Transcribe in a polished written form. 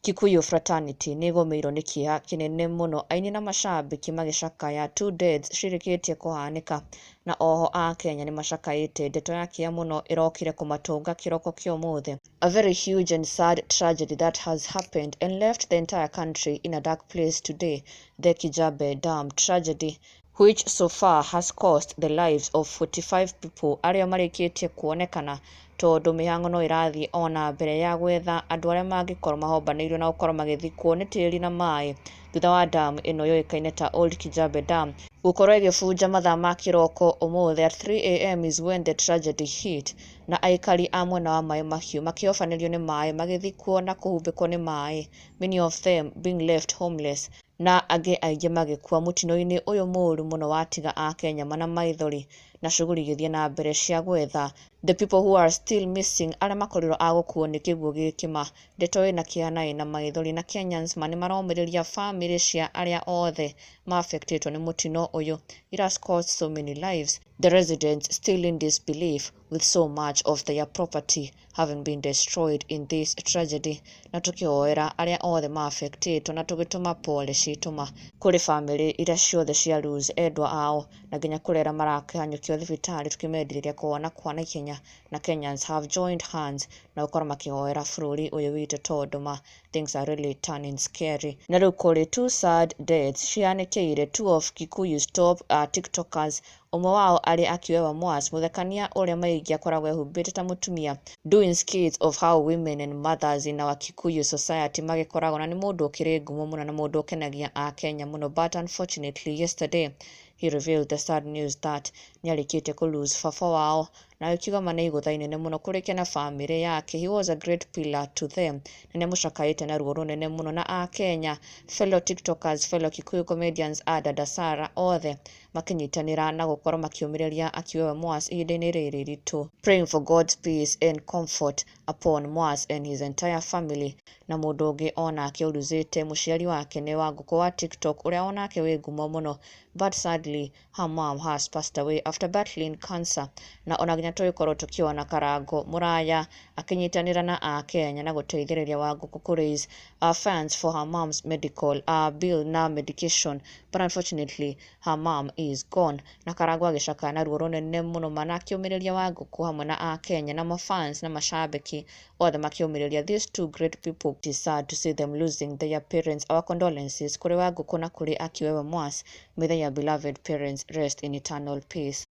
Kikuyu Fraternity nĩĩgũmĩirwo nĩ kĩeha kĩnene mũno aini na macambĩki magĩcakaya two deaths cirĩkĩtie kũhanĩka, na oho Akenya nĩmacakaĩte ndeto ya kĩeha mũno ĩrokire kũmatũnga kĩroko kĩa ũmũthĩ. A very huge and sad tragedy that has happened and left the entire country in a dark place today. The Kijabe Dam tragedy, which so far has cost the lives of 45 people arĩa marĩkĩtie kuonekana tondũ mĩhang'o no ĩrathiĩ ona mbere ya gwetha andũ arĩa mangĩkorwo mahombanĩirio na gũkorwo magĩthikwo nĩ tĩri na maĩ thutha wa dam ĩno yũĩkaine ta Old Kijabe Dam gũkorwo ĩgĩbunja mathaa ma kĩroko ũmũthĩ. At 3 a.m. is when the tragedy hit, na aikari a mwena wa Maĩ Mahiũ makĩhobanĩrio nĩ maĩ magĩthikwo na kũhumbĩkwo nĩ maĩ, many of them being left homeless, na angĩ aingĩ magĩkua mũtino-inĩ ũyũ mũũru mũno watiga Akenya mana maithori na shughuli igĩthiĩ na mbere cia gwetha the people who are still missing, arĩa makorirwo a gũkuo nĩ kĩguũ gĩkĩma. Ndeto ĩna kĩeha na ĩna maithori, na Kenyans nĩ maromĩrĩria family cia arĩa othe ma-affectĩtwo nĩ mũtino ũyũ. It has cost so many lives. The residents still in disbelief with so much of their property having been destroyed in this tragedy. Na tũkĩhoera arĩa othe ma-affectĩtwo na tũgĩtũma pole citũma kũrĩ family iria ciothe cia lose endwa ao, na nginya kũrĩ arĩa marakĩhanyũkio thibitarĩ tũkĩmendereria kuona kwa naihenya. Na Kenyans have joined hands na gũkorwo makĩhoera bũrũri ũyũ witũ tondũ things are really turning scary. Na rĩu kũrĩ two sad deaths cianĩkĩire two of Kikuyu's top tiktokers, ũmwe wao arĩ Akiwewa Mwas, mũthekania ũrĩa maingĩ akoragwo ehumbĩte ta mũtumia, doing skits of how women and mothers in our Kikuyu society magĩkoragwo, na nĩ mũndũ ũkĩrĩ ngumo mũno na mũndũ ũkenagia Akenya mũno. But unfortunately yesterday he revealed the sad news that nĩarĩkĩte kũ-lose baba wao, na akiuga nĩ igũtha inene mũno kũrĩkia na famĩlĩ yake. He was a great pillar to them, na nĩamũcakaĩte na ruo rũnene mũno. Na Akenya, fellow tiktokers, fellow Kikuyu comedians, Dada Sarah, othe makĩnyitanĩra na gũkorwo makiũmĩrĩria Akiwewa Mwas ihinda-inĩ rĩrĩ ritũ, praying for God's peace and comfort upon Mwas and his entire family. Na mũndũ ũngĩ onake ũruzĩte mũciari wake nĩ Wangũkũ wa TikTok, ũrĩa onake wĩ ngumo mũno, but sadly her mom has passed away after battling cancer. Na ona nginya tũgĩkorwo tũkĩona Karango Mũraya akĩnyitanĩra na Akenya na gũteithĩrĩria Wangũkũ kũ raise funds for her mom's medical bill na medication, but unfortunately her mom is gone. Na Karango agĩcakaya na ruo rũnene mũno, mana akĩũmĩrĩria Wangũkũ hamwe na Akenya na mafans na macambĩki othe makĩũmĩrĩria these two great people. It is sad to see them losing their parents. Our condolences kũrĩ Wangũkũ na kũrĩ Akiwewa Mwas. May their beloved parents rest in eternal peace.